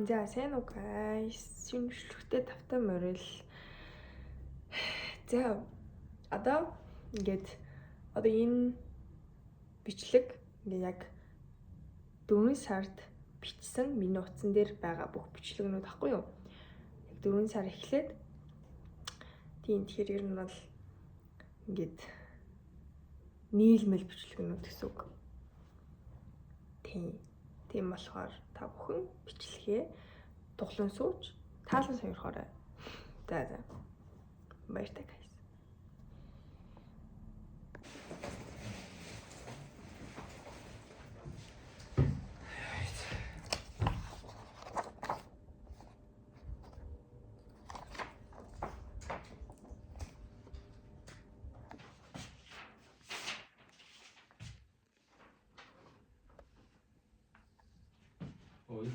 За сайн уу guys. Шинжлэхтэй тавтай морил. За одоо энэ бичлэг яг 4 сард бичсэн миний утсан дээр байгаа бүх бичлэгнүүд ахгүй юу? Яг 4 сар эхлээд тэгэхээр ер нь бол нийлмэл бичлэгнүүд гэсэн үг. Тийм болохоор та бүхэн бичлэгээ дуглан сууж таалан сонирхоорой. За. Баяртай guys.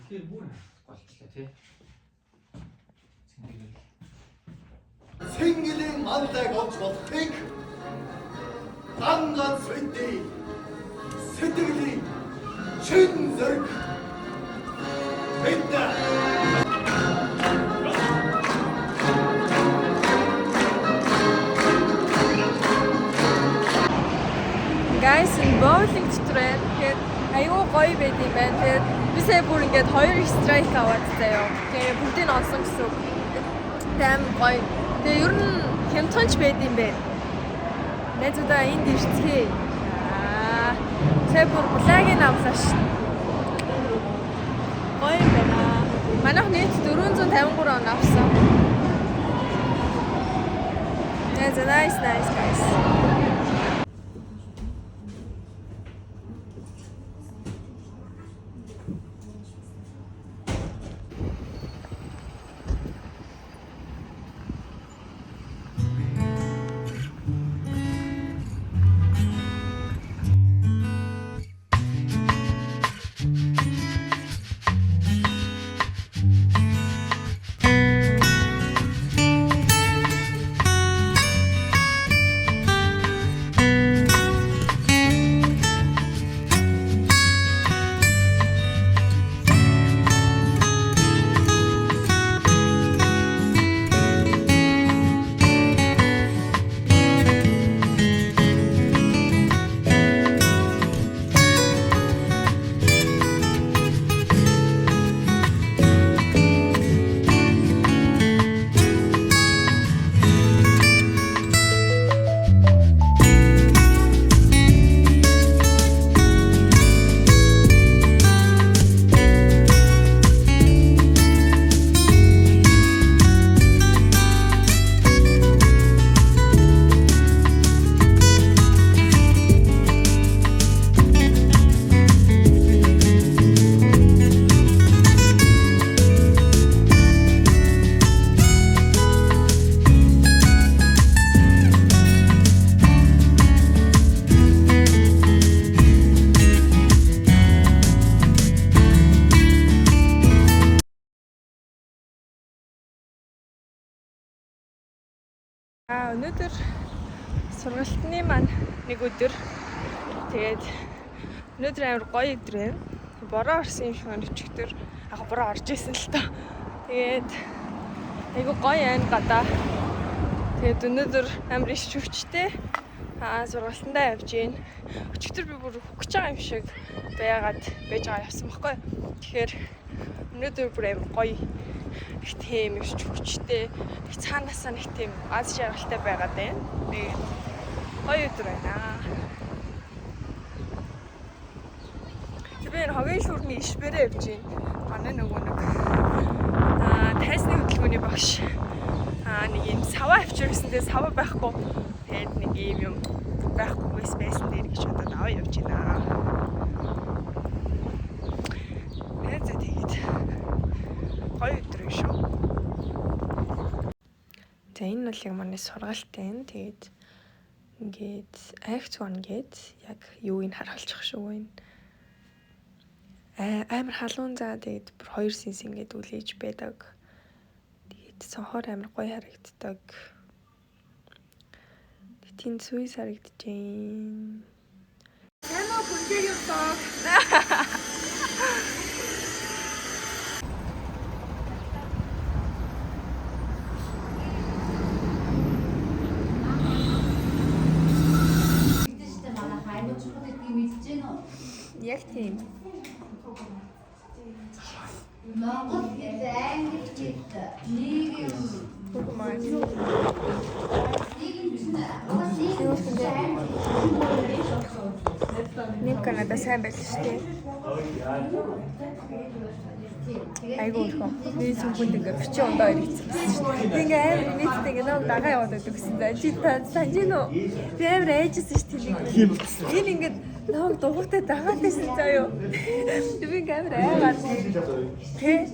Тэгэхээр бүр голчлаа тий. Сингэлийн мандайг олж болохыг ганц үедээ сэтгэлийн чин зэрэг мэдээ. Guys, bowling трend гэхэд аюу гоё байд юм байна. Тэгээд бисээ бүр 2 страйк аваад заяа. Тэгээд бүгдийг олсон гэсэн үг. Тэм гоё. Тэгээд ер нь хямдханч байд юм байна. Найзуудаа энд ирцгээе. Тэг бүр булагийг авлаа ш. Гоё юм байна. Манайх нийт 453 он авсан. That's nice guys. Өнөөдөр сургалтын маань нэг өдөр. Тэгээд өнөөдөр амар гоё өдөр байна. Бороо орсон юм шиг өчигдөр бороо орж исэн л тоо. Тэгээд айгу гоё байна гадаа. Тэгээд өнөөдөр амар иш хүчтэй сургалтандаа явж гин. Өчигдөр би бүр хөгж байгаа юм шиг байгаад байж байгаа явсан байхгүй. Тэгэхээр өнөөдөр бүр амар гоё их тийм иш хүчтэй цаанаасаа нэг тийм аз жаргалтай байгаад байна. Тэгээд гоё өдөр байна. Би хогийн шүрний ишбэрээ явж байна. Манай нөгөө тайсны хөдөлгөөний багш нэг юм саваа авчирсантэй саваа байхгүй. Тэгээд нэг юм байхгүйс байсан дээр гэж бодоод аваа явж байна. Тэгээд гоё өдөр шүү. За энэ бол яг манай сургалт байна. Тэгээд Act 1 гээд яг юуг харуулчих шүү байна. Амар халуун заа тэгээд 2 сенс ингээд үлээж байдаг. Тэгээд цонхоор амар гоё харагддаг. Тийм сүйс харагдчихээн. Сайн уу бүнжээ юм даа. чухал гэдгийг мэдэж байна уу? Яг тийм. Монгол хэл, англи хэл, нийгэм Бүгмаа. Нэг Канада сайн байл шүү дээ. Айгуу их. Би сүмхэнд ингээ бичиж ундаа ирсэн. Ингээ амар нийтдээ ингээ нам дагаа яваад байдаг гэсэн. Чи та санаж гин үү? Би амар айжсэн шүү дээ. Энэ ингээ нам дугуйтай дагаад байсан заяа. Би ингээ амар айгаад. Тэ?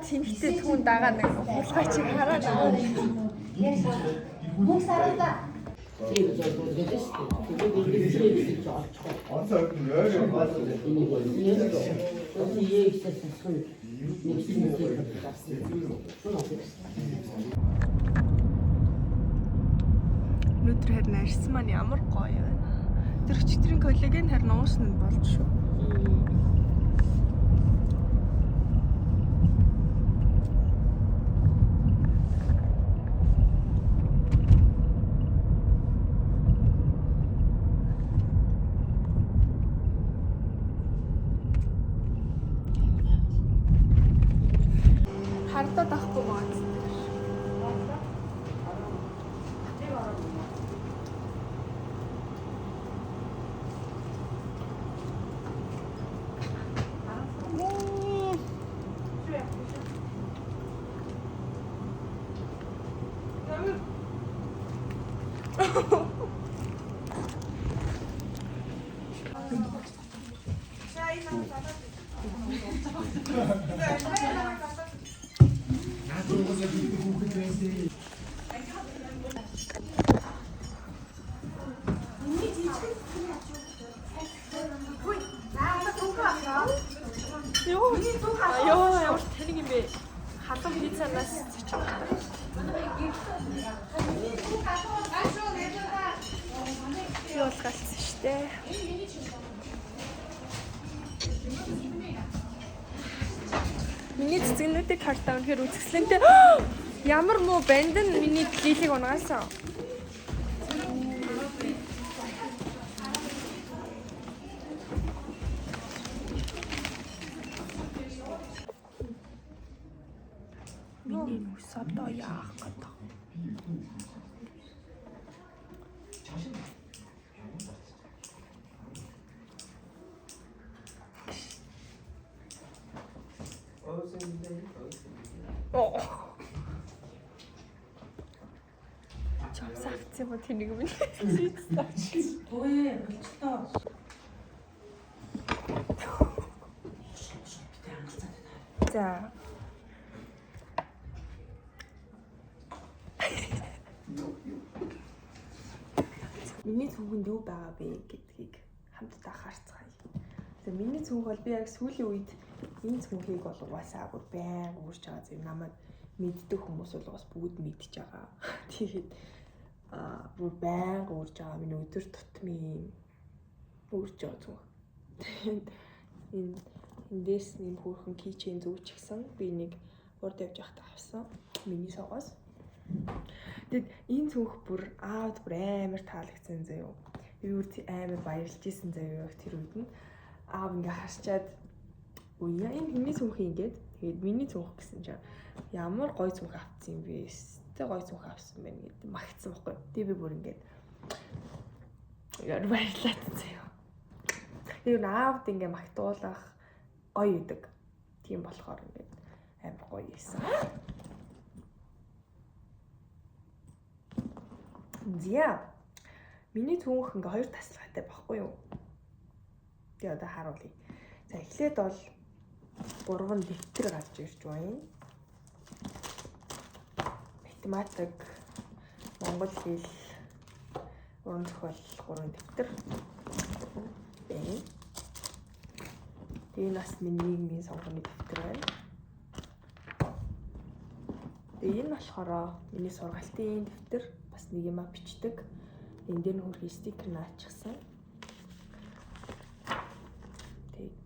Тэмхтэй түн дагаа нэг хулгай чи хараад байгаа. Мөнгө саранда Өнөөдөр харин арьсан маань ямар гоё байна. Тэр өчигдрийн коллаген харин уусна нь болж шүү. Хардаад авахгүй байгаа. Ёо, ямар тэнэг юм бэ? Хатан пиццанаас зочих. Юу галцсан штэ. Миний цэцгнүүдийг хартаа үнэхээр үзэсгэлэнтэй. Ямар муу бандн миний гэлийг унагаасан. Миний нүс одоо яах гэдэг. Оо. Чамсагцсан ба тэнийг минь. Ой, болчихлоо. За. Миний цүнхэнд юу байгаа бэ гэдгийг хамтдаа харцгаая. За миний цүнх бол би яг сүүлийн үед энэ цүнхийг бол угаасаа бүр байн уурж байгаа зүйл намайг мэддэг хүмүүс бол бас бүгд мэдж байгаа. Тэгээд бүр байн уурж байгаа миний өдөр тутмын уурж байгаа цүнх. Тэгээд эндээс нэм хөөрхөн кичен зүүчихсэн. Би нэг урд явж байхдаа авсан. Миний согоос. Тэгэд энэ цүнх бүр аавд бүр амар таалагдсан заяа. Би бүр амар баярлж исэн заяа тэр үед нь. Аав ингээ харчаад үе энэ миний цүнх ингээд тэгээд миний цүнх гэсэн чинь ямар гой цүнх авцсан юм бэ? Тэ гой цүнх авсан байна гэдэг магтсан байхгүй. Тэгээ би бүр ингээд яар баярлаад заяа. Тэгээд аавд ингээ магтуулах гоё идэг. Тийм болохоор ингээд амар гоё ийсэн. Зя. Миний цүнх ингээ хоёр тасалгатай байхгүй юу? Тэгээ одоо харуулъя. За эхлээд бол 3 дэвтэр гарч ирж байна. Математик, монгол хэл, уран зохиол 3 дэвтэр. Тэгээ нас миний нийгмийн сонгоны дэвтэр байна. Тэгээ энэ болохоор миний сургалтын дэвтэр. Бас нэг юм бичдэг. Энд дээр хөрхи стикер наачсан.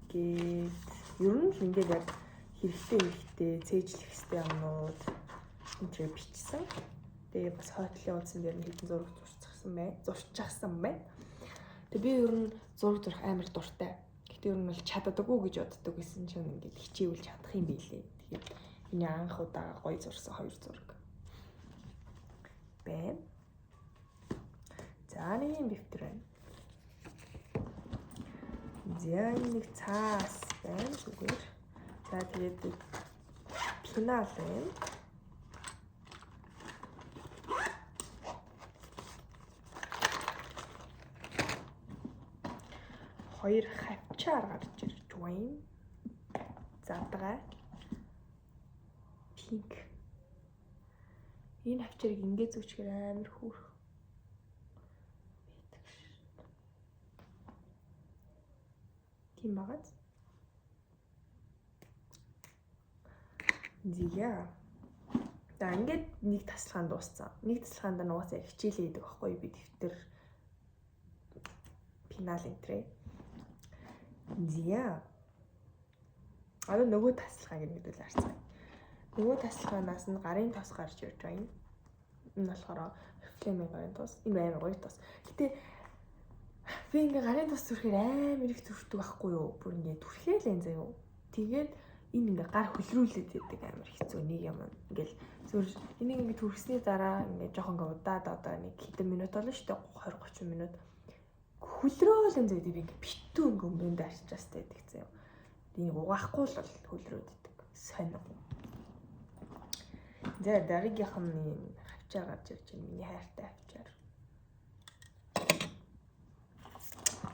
Тэгээд ер нь л ингээд яг хэрэгтэй цээжлэх хэвтэй юмнууд энэ бичсэн. Тэгээ бас хойтлын улсын дээр нь хэдэн зураг зурчихсан байна. Тэгээ би ер нь зураг зурх амар дуртай. Гэхдээ ер нь бол чаддаггүй гэж боддог гэсэн чинь ингээд хичээвэл чадах юм билээ. Тэгэхээр энэ анх удаа гоё зурсан 2 зураг байна. За нэг юм дэвтэр байна. За нэг цаас байна зүгээр. За тэгээд пенал байна. Хоёр хавчаар гарч ирж байна. Задгай. Пинк. Энэ хавчарыг ингээд зүчгээр амар хөөрх. Тийм багаз. Зига. За ингээд нэг тасалгаан дууссан. Нэг тасалгаанд нугасаа хичээлээ хийдэг байхгүй би дэвтэр пенал энтрээ. Зига. Нөгөө тасалгааг нэгдэл харцгаая. Нөгөө тасалгаанаас нь гарын тос гарч ирж байна. Энэ болохоор флемийн гарын тос. Энэ амар гоё тос. Гэтэ би ингээ гарын тос зүрхээр амар их зүрхдэг байхгүй юу? Бүр ингээ түрхээлэн заяа. Тэгээд энэ ингээ гар хөлрүүлээд байдаг амар хэцүү нэг юм. Ингээл зүр энийг ингээ түрхсний дараа ингээ жоохон ингээ удаад одоо нэг хэдэн минут болно шүү дээ. 20-30 минут. Хөлрөөлэн заяа би ингээ битүү ингээ өмдөнд арчаас байдаг заяа. Энийг угаахгүй л хөлрөөд идэг. Сонир. За дараагийнх нь хавчаар гарч ирж байна. Миний хайртай хавчаар.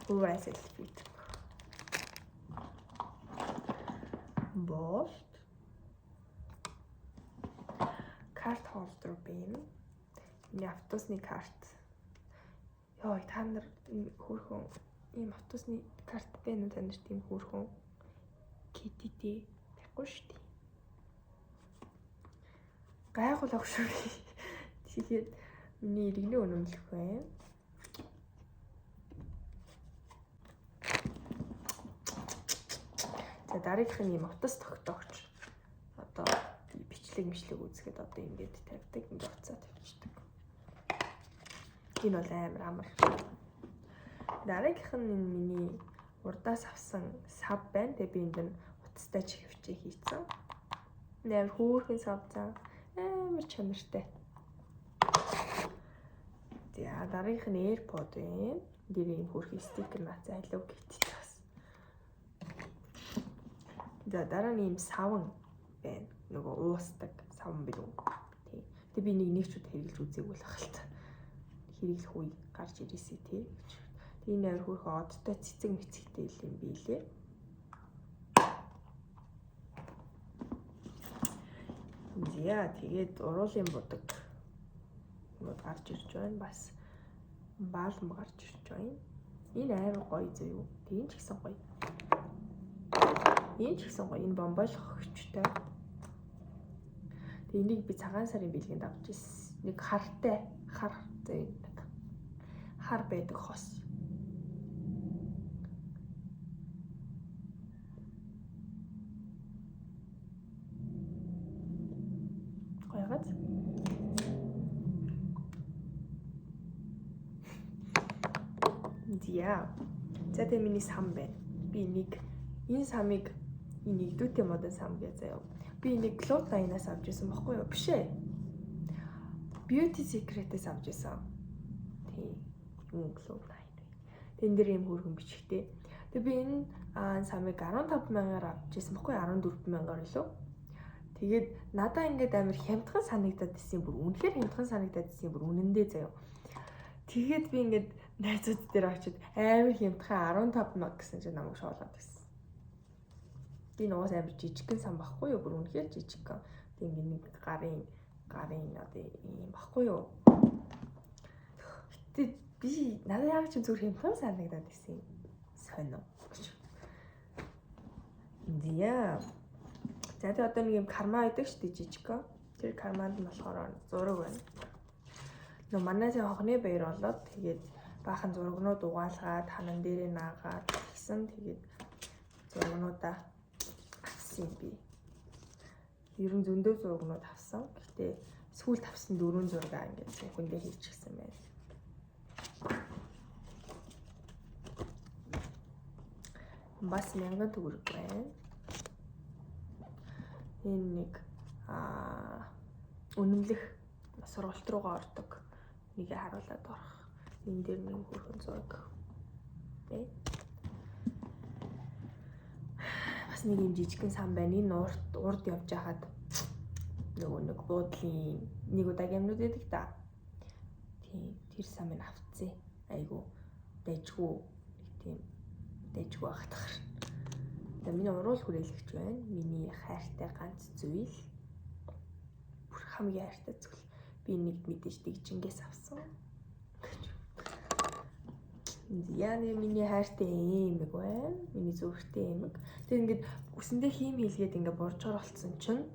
Уайсэл фит. Болт. Карт холдер байна. Миний автобусны карт. Йоо, та нар хөөрхөн ийм автобусны карт байна уу та нарт тийм хөөрхөн? Китти байхгүй шүү дээ. Гайхуулах шүү. Тэгээд миний иргэний үнэмлэх байна. За дараагийнх нь юм утас тогтоогч. Одоо бичлэг үзэхэд одоо ингэж тавьдаг, ингэ уцаа тавьчихдаг. Энэ бол амар. Дараагийнх нь миний урдаас авсан сав байна. Тэгээ би энд нь утастай чихвчээ хийцэн. Амар хөөрхөн сав заа. Амар чанартай. За дараагийнх нь AirPod байна. Дээр ийм хөөрхөн стикер нацаа Hello Kitty бас. За дараа нь ийм савн байна. Нөгөө уусдаг савн билүү. Тий. Тэгээ би нэг ч удаа хэрэглэж үзээгүй л ахалт. Хэрэглэх үе гарч ирээсэй тий. Тэгээ энэ амар хөөрхөн одтой цэцэг мэцэгтэй юм билээ. Яа тэгээд уруулын будаг гарч ирж байна. Бас баалм гарч ирж байна. Энэ амар гоё зөө. Тийм ч гэсэн гоё. Энэ ч гэсэн гоё. Энэ бомбойлох өгчтэй. Тэгээ энийг би цагаан сарын бэлгэнд авч ирсэн. Нэг хартай хар зөө. Хар байдаг хос. Гоёгоц. Яа. За тэ миний сам байна. Би нэг энэ самыг энэ нэгдүтэй модон сам гэж заяа. Би нэг Cloud 9-аас авч ирсэн баггүй юу? Биш ээ. Beauty Secret-ээс авч ирсэн. Тий. Cloud 9. Тэн дээр юм хөргөн бичгтэй. Тэгээ би энэ самыг 15,000-аар авч ирсэн баггүй 14,000-аар лөө. Тэгээд надаа ингээд амар хямдхан санагдаад ирсэн бүр үнэхээр хямдхан санагдаад ирсэн бүр үнэндээ заяа. Тэгээд би ингээд найзууд дээр очиод амар хямдхан 15,000 гэсэн чинь намайг шоолоод байсан. Би нуус амар жижигхэн сан баггүй юу бүр үнэхээр жижигхэн. Тэг ингээд нэг гарын одоо юм баггүй юу. Гэтэ би надад яг ч зүгээр хямдхан санагдаад ирсэн. Сонио. Яа. За тэгээ одоо нэг юм карма байдаг шүү дээ жижигхэн. Тэр карманд нь болохоор зураг байна. Нөө манай хогны баяр болоод тэгээд баахан зурагнууд угаалгаад ханан дээрээ наагаад гисэн тэгээд зурагнуудаа авсан би. Ер нь зөндөө зурагнууд авсан. Гэхдээ сүүлд авсан 4 зураг ингээд хүндээ хийчихсэн байна. Бас 1000 төгрөг байна. Энэ нэг үнэмлэх сургалт руугаа ордог. Нэгэ харуулад орох. Энэ дээр нэг хөрхөн зураг. Тэ. Бас нэг юм жижигхэн сан байна. Энэ урд явж хахад нөгөө нэг буудлын нэг удаа гэмнүүд байдаг та. Тийм тэр самыг авцсан. Айгу дайжгүй тийм дайжгүй ахтахар. Тэгээ миний уруул хүрээлэгч байна. Миний хайртай ганц зүйл. Бүр хамгийн хайртай зүйл. Би нэг мэдээж дэгжингээс авсан. Яа миний хайртай эмэг байна. Миний зүрхтэй эмэг. Тэгээ ингээд үсэндээ хийм хийлгээд ингээд боржоор болцсон чинь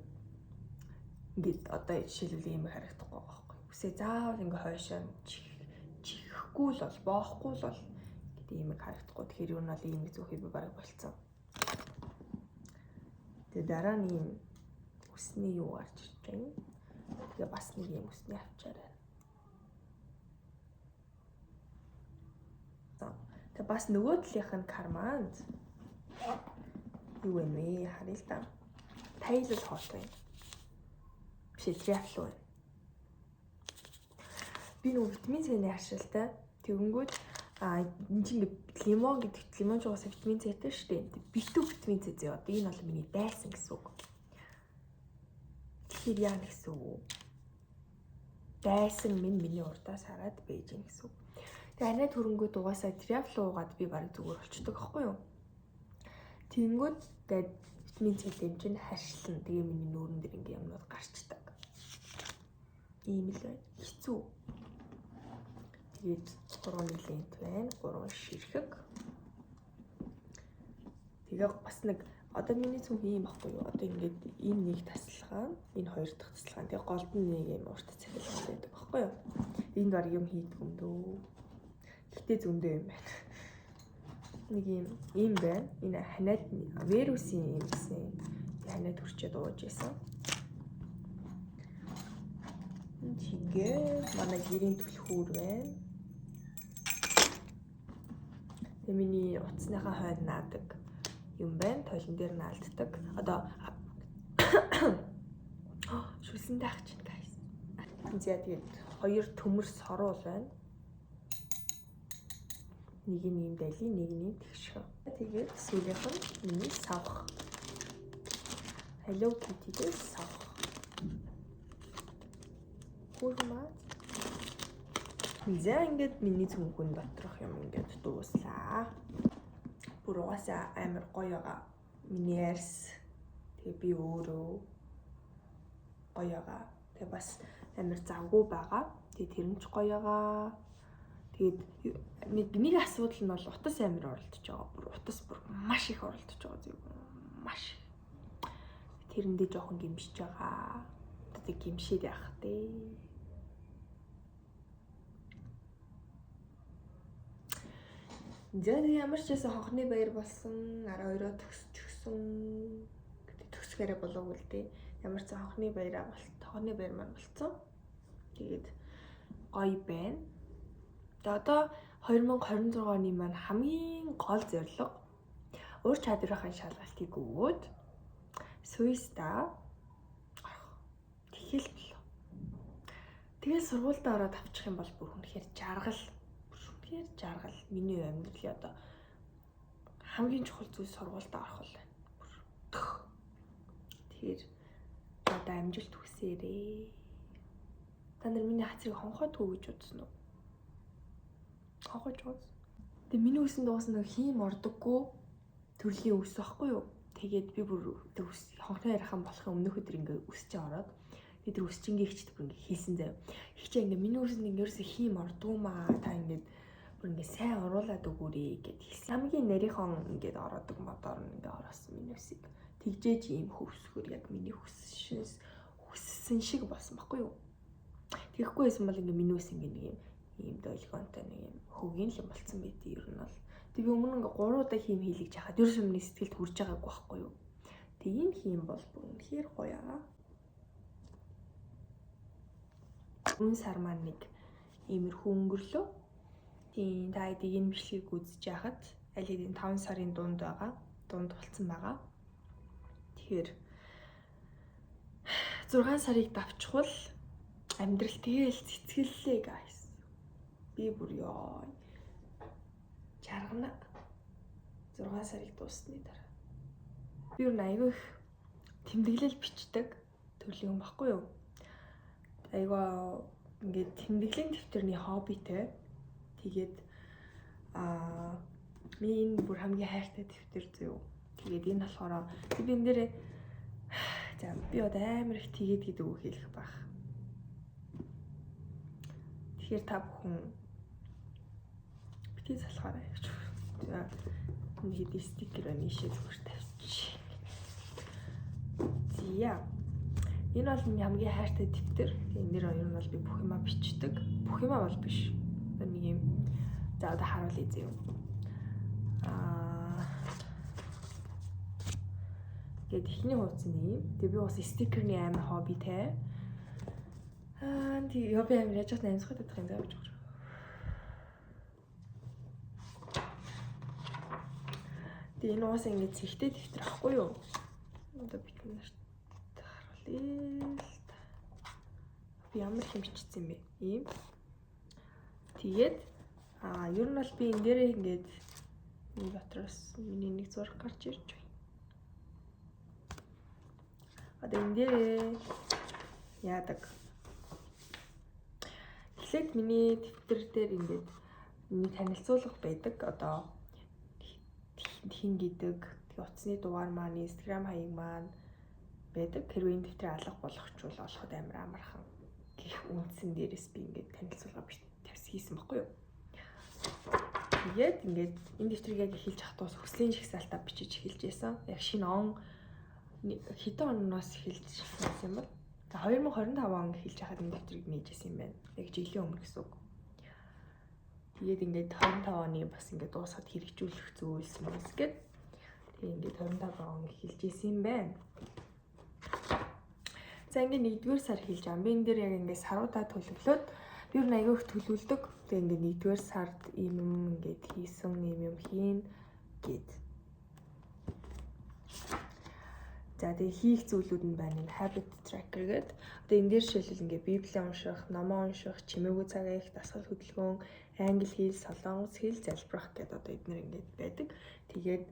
ингээд одоо жишээлбэл эмэг харагдахгүй байгаа байхгүй. Үсээ заавал ингээд хойшоо чихэхгүй л бол боохгүй л бол гэдэг эмэг харагдахгүй. Тэгэхээр юу нь бол эмэг зүүхий би бараг болцсон. Тэгээ дараа нь юм үсний юу гарч ирж байна. Тэгээ бас нэг юм үсний авчаарай. Тэгээ бас нөгөө талынх нь карманд юу вэ нэ харъя л да. Тайлал хоол байна. Биш триафл байна. Би нөгөө витамин С-ний ашиглалтай. Тэгэнгүүт энэ чинь лимон гэдэг лимон жугаас витамин С-тэй шүү дээ. Битүү витамин С зөө. Одоо энэ бол миний дайсан гэсэн үг. Тэгэхээр яа гэсэн үг? Дайсан миний урдаас хараад байж гэн гэсэн үг. Тэгээ анаа төрөнгөө дугаасаа триафл уугаад би бараг зүгээр болчдөг аахгүй юу? Тэнгүүд тэгээд витамин С дэмжин харшлан тэгээ миний нүүрэн дээр ингээм юмнууд гарчдаг. Ийм л байна. Хэцүү. Тэгээд 3 лент байна. 3 ширхэг. Тэгээ бас нэг одоо миний зүг ийм баггүй юу? Одоо ингээд энэ нэг тасалгаан, энэ хоёр дахь тасалгаан. Тэгээ голд нь нэг юм урт цахилгаан байдаг баггүй юу? Энд баг юм хийдэг юм дөө. Гэтэ зөндөө юм байна. Нэг юм байна. Энэ ханаад вирусын юм гэсэн. Ханаад төрчөөд ууж исэн. Тэгээ манай гэрийн түлхүүр байна. Тэгээ миний утасныхаа хойд наадаг юм байна. Тойлон дээр наалддаг. Одоо шүлсэндээ ах чинь guys. За тэгээд хоёр төмөр сорол байна. Нэг нь юм дайли, нэг нь тэгшхэ. Тэгээд сүүлийнх нь миний савх. Hello Kitty-тэй савх. Хурмаа. За ингээд миний цүнхүн доторх юм ингээд дууслаа. Бүр угаасаа амар гоё байгаа. Миний ярс. Тэгээ би өөрөө гоё байгаа. Тэгээ бас амар завгүй байгаа. Тэгээ тэр нь ч гоё байгаа. Тэгээд нэг асуудал нь бол утас амар оролдож байгаа. Бүр утас бүр маш их оролдож байгаа зүг. Маш. Тэрэндээ жоохон гимшиж байгаа. Одоо гимшээд явах дээ. За ямар ч байсан хонхны баяр болсон 12-оо төгсчихсөн. Төгсгээрээ болоогүй л дээ. Ямар ч хонхны баяр маань болцсон. Тэгээд гоё байна. Тэгээ одоо 2026 оны маань хамгийн гол зорилго ур чадварынхаа шалгалтыг өгөөд Swiss-та тэгэл болоо. Тэгэл сургуультай ороод авчих юм бол бүр үнэхээр жаргал. Жаргал миний амьдралын одоо хамгийн чухал зүйл сургуультай орох бол байна. Тэгэхээр одоо амжилт хүсээрээ. Та нар миний хацрыг хонхоодгүй гэж бодсон уу? Хонхож уус. Тэгээ миний үсэн дуусна нэг хийм ордоггүй төрлийн үс байхгүй юу? Тэгээд би бүр хонхны ярхан болохын өмнөх өдөр ингээ үсчээ ороод тэр үсчингийн ихчд бүр ингээ хийсэн заяа. Ихчээ ингээ миний үсэнд ингээ ерөөсө хийм ордгүй маа та ингээ бүр ингээ сайн оруулаад өгөөрэй гэд хэлсэн. Хамгийн нарийнхан ингээд ороодог модоор ингээ ороосон миний үсийг. Тэгжээж ийм хөвсгөр яг миний хүссэн шиг болсон байхгүй юу? Тэгэхгүй байсан бол ингээ миний үс ингээ нэг ийм долгионтой нэг юм хөгийн л юм болцсон байт ер нь бол. Тэг би өмнө ингээ 3 удаа хийм хийлгэж хахад ерөөсөө миний сэтгэлд хүрж байгаагүй байхгүй юу? Тэг ийм хийм бол бүр үнэхээр гоё аа. Өмнө сар маань нэг иймэрхүү өнгөрлөө. Тийм та эдийг энэ бичлэгийг үзэж яхад аль хэдийн 5 сарын дунд болсон байгаа. Тэгэхээр 6 сарыг давчихвал амьдрал тэгэл цэцгэллээ guys. Би бүр ёо. Чаргана. 6 сарыг дуусны дараа. Би юу айгүй их тэмдэглэл бичдэг төрлийн хүн баггүй юу? Айгаа ингээд тэмдэглэлийн дэвтэрний хоббитэй. Тэгээд миний энэ бүр хамгийн хайртай дэвтэр зөө. Тэгээд энэ болохоор би энэ дээр за би одоо амар их тэгээд гэдэг үг хэлэх байх. Тэгэхээр та бүхэн битгий салахаарай гэж. За энэ хэд стикер өнийшээ зүгээр тавьчих. Зя. Энэ бол миний хамгийн хайртай дэвтэр. Энэ нэр хоёр нь бол би бүх юмаа бичдэг. Бүх юмаа бол биш. Нэг юм. За одоо харуулъя зөө. Гэт ихний хуудас нь юм. Тэгээ би бас стикерний амар хоббитэй. Тэг яа би амар яж хат амьсгах гэдэг юм даа гэж байна. Тэгээ энэ уус ингэ цэгтэй дэвтэр ахгүй юу? Одоо бид нарт харуулъя. Би ямар хэм бичсэн бэ? Ийм. Тэгээд ер нь бол би энэ дээрээ ингээд энэ дотроос миний нэг зураг гарч ирж байна. Одоо энэ дээрээ яадаг. Эхлээд миний дэвтэр дээр ингээд миний танилцуулга байдаг. Одоо хин гэдэг утасны дугаар маань, Instagram хаяг маань байдаг. Хэрвээ энэ дэвтрийг алга болгочвол олоход амар амархан гэх үндсэн дээрээс би ингээд танилцуулга хийсэн баггүй юу? Тэгээд ингээд энэ дэвтрийг яг эхэлж хатуус хүслийн жагсаалтаа бичиж эхэлж байсан. Яг шинэ он хэдэн оноос эхэлж байсан юм бол 2025 он эхэлж хахад энэ дэвтрийг нээжсэн юм байна. Яг жилийн өмнө гэсэн үг. Тэгээд ингээд 25 оны бас ингээд дуусахад хэрэгжүүлэх зүйлс мэс гээд тэгээд ингээд 25 он эхэлж исэн юм байна. За ингээд 1-р сар эхэлж байгаа. Би энэ дээр яг ингээд саруудаа төлөвлөөд би юу нэг айгүйх төлөвлөдөг. Тэгээд ингээд 1-р сард ийм юм ингээд хийсэн юм хийн гээд. За тэгээ хийх зүйлүүд нь байна. Habit tracker гэдэг. Одоо энэ дээр шилжил ингээд библи унших, номоо унших, чимээгүй цагаа их, дасгал хөдөлгөөн, англи хэл, солонгос хэл залбирах гэдэг одоо эдгээр ингээд байдаг. Тэгээд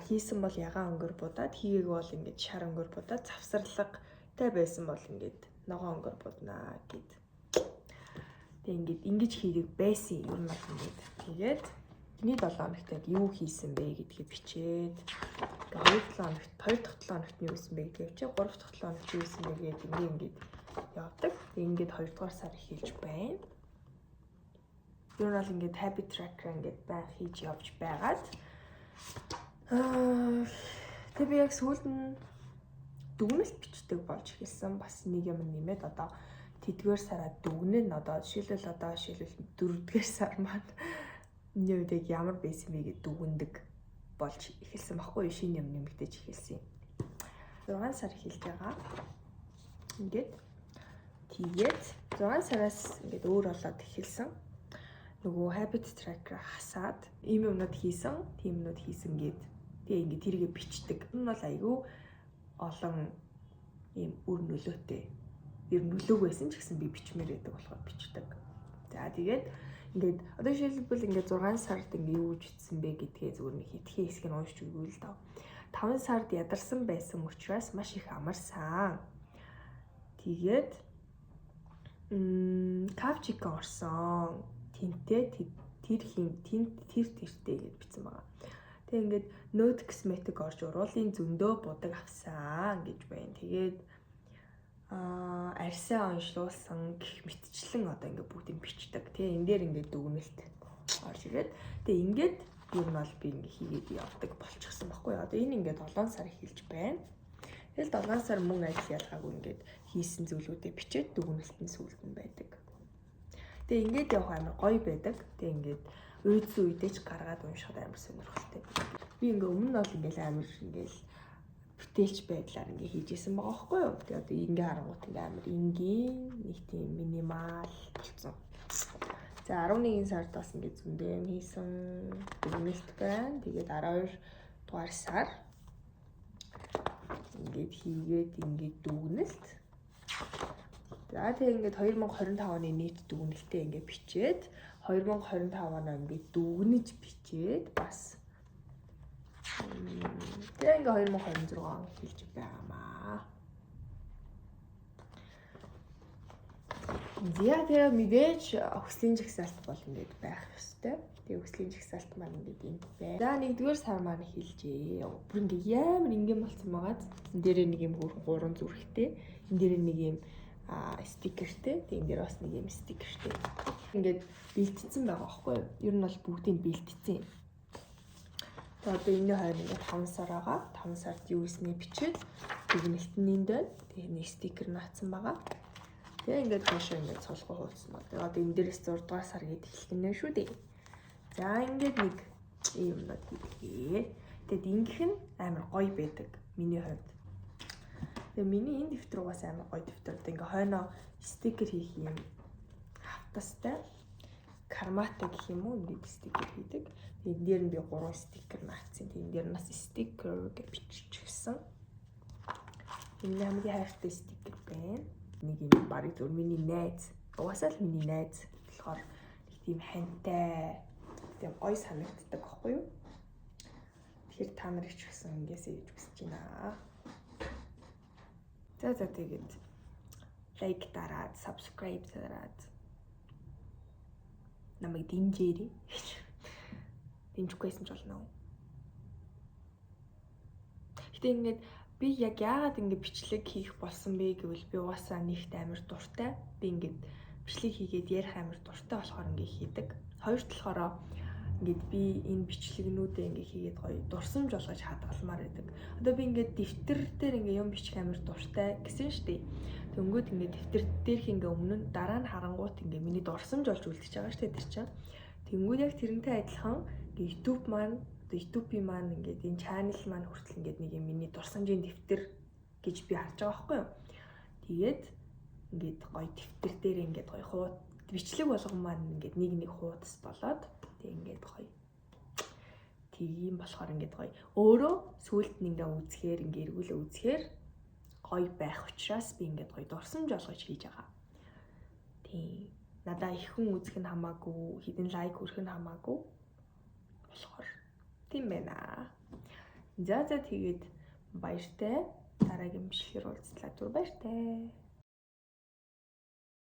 хийсэн бол ягаан өнгөр будаад, хийгээг бол ингээд шар өнгөр будаад, завсарлагтай байсан бол ингээд ногоон өнгөр буднаа гэд. Тэгээд ингээд ингэж хийдэг байсан юм бол ингээд. Тэгээд Миний 7 хоногт яг юу хийсэн бэ гэдгийг бичээд 2 дахь 7 хоногт юу хийсэн бэ гэдгийг чи 3 дахь 7 хоногт юу хийсэн бэ гэдэг ингээд явдаг. Ингээд 2 дугаар сар эхэлж байна. Юу нь бол ингээд habit tracker ингээд байх хийж явж байгаад тэг би яг сүүлд нь дүгнэлт бичдэг болж эхэлсэн. Бас нэг юм нэмээд одоо тэдгээр сараа дүгнэн одоо жишээлбэл 4-р сар маань энэ үед ямар байсан бэ гэж дүгндэг болж эхэлсэн баггүй шинэ юм нэмэгдэж эхэлсэн. 6 сар эхэлж байгаа. Тэгээд 6 сараас ингээд өөр болоод эхэлсэн. Нөгөө habit tracker хасаад ийм юмнууд хийсэн, тийм юмнууд хийсэн гээд тэгээ ингээд тэргээ бичдэг. Энэ бол айгүй олон ийм үр нөлөөтэй. Ер нь нөлөөг байсан ч гэсэн би бичмээр байдаг болохоор бичдэг. За тэгээд ингээд одоо жишээлбэл ингээд 6 сард ингээд юу гэж бичсэн бэ гэдгээ зүгээр нэг хитгэн хэсэг нь уншиж өгвөл л доо. 5 сард ядарсан байсан учраас маш их амарсан. Тэгээд капчик орсон. Тинтэй тэр тэртэй гэж бичсэн байгаа. Тэг ингээд note cosmetic орж уруулын зөндөө будаг авсан гэж байна. Тэгээд арьсаа онцлуулсан гэх мэтчлэн одоо ингээд бүгдийг бичдэг. Тэгээ энэ дээр ингээд дүгнэлт орж ирээд тэгээ ингээд юу нь бол би ингээд хийгээд явдаг болчихсон байхгүй. Одоо энэ ингээд 7 сар эхэлж байна. Тэгэл 7 сар мөн ажил ялгаагүй ингээд хийсэн зүйлүүдээ бичээд дүгнэлтний сүлд нь байдаг. Тэгээ ингээд явах амар гоё байдаг. Тэгээ ингээд үйдсэн үедээ ч гаргаад уншихад амар сонирхолтой. Би ингээд өмнө нь бол ингээд амар ингээд бүтээлч байдлаар ингээ хийжсэн байгаа байхгүй юу. Тэгээ одоо ингээ харангуут ингээ амар энгийн нэг тийм минимал болцсон. За 11 сард бас ингээд зөндөө юм хийсэн. Дүгнэлт байна. Тэгээд 12 дугаар сар ингээд хийгээд ингээд дүгнэлт. За тэгээд ингээд 2025 оны нийт дүгнэлтээ ингээд бичээд 2025 оноо ингээд дүгнэж бичээд бас тэгээд ингээд 2026 он хэлж байгаамаа. Тэгээ мэдээж хүслийн жагсаалт бол ингээд байх ёстой. Тэгээ хүслийн жагсаалт маань ингээд юм байна. За 1-р сар маань хэлжээ. Бүр ингээд ямар ингийн болсон байгаад энэ дээр нэг юм гурван зүрхтэй. Энэ дээр нэг юм стикертэй. Тэгээ энэ дээр бас нэг юм стикертэй. Ингээд бэлтцсэн байгаа байхгүй юу? Ер нь бол бүгдийг бэлтцсэн юм. Тэгээ одоо энэ хоёр ингээд 5 сар байгаа. 5 сард юу гэснээ бичээд дүгнэлтний дээр тэгээ нэг стикер наацсан байгаа. Тэгээ ингээд хаашаа ингээд цолгоо хуулсан ба. Тэгээ одоо энэ дээрээс 6 дугаар сар гээд эхэлэх нэ шүү дээ. За ингээд нэг юм надад хэлээ. Тэгэд ингэх нь амар гоё байдаг миний хувьд. Тэгээ миний энэ дэвтэр угаас амар гоё дэвтэр. Ингээ хойноо стикер хийх юм хавтастай. Кармата гэх юм уу ингээд стикер хийдэг. Тэгээ энэ дээр нь би 3 стикер наацсан. Тэгээ энэ дээр нас стикер гэж биччихсэн. Энэ хамгийн хайртай стикер байна. Нэг юм барыг зөв миний найз. Угаасаа л миний найз болохоор нэг тийм хантай, тийм гоё санагддаг байхгүй юу? Тэгэхээр та нарыг ч гэсэн ингэсэй гэж хүсэж байна. За тэгээд лайк дараад, subscribe дараад намайг дэмжээрэй. Дэмжихгүйсэн ч болно. Гэтэ ингээд би яг яагаад ингэ бичлэг хийх болсон бэ гэвэл би угаасаа нэгт амар дуртай. Би ингээд бичлэг хийгээд ярих амар дуртай болохоор ингэ хийдэг. Хоёрт болохоор ингээд би энэ бичлэгнүүдээ ингэ хийгээд гоё дурсамж болгож хадгалмаар байдаг. Одоо би ингээд дэвтэр дээр ингэ юм бичих амар дуртай гэсэн штеп. Тэнгүүд ингэ дэвтэр дээрх ингэ өмнө нь дараа нь харангуут ингэ миний дурсамж болж үлдчихэж байгаа штеп тэр чинь. Тэнгүүд яг тэрнтэй адилхан YouTube маань YouTube-ийн маань ингээд энэ channel маань хүртэл ингээд нэг юм миний дурсамжийн дэвтэр гэж би харж байгаа байхгүй юу. Тэгээд ингээд гоё дэвтэр дээр ингээд гоё хуудас бичлэг болгон маань ингээд нэг хуудас болоод тэг ингээд гоё. Тийм болохоор ингээд гоё. Өөрөө сүулт нь ингээд үзэхээр ингээд эргүүлээ үзэхээр гоё байх учраас би ингээд гоё дурсамж олгож хийж байгаа. Тийм. Надаа их хүн үзэх нь хамаагүй, хэдэн лайк хүрэх нь хамаагүй болохоор тийм байна. За тэгээд баяртай. Дараагийн бичлэгээр уулзлаа. Баяртай.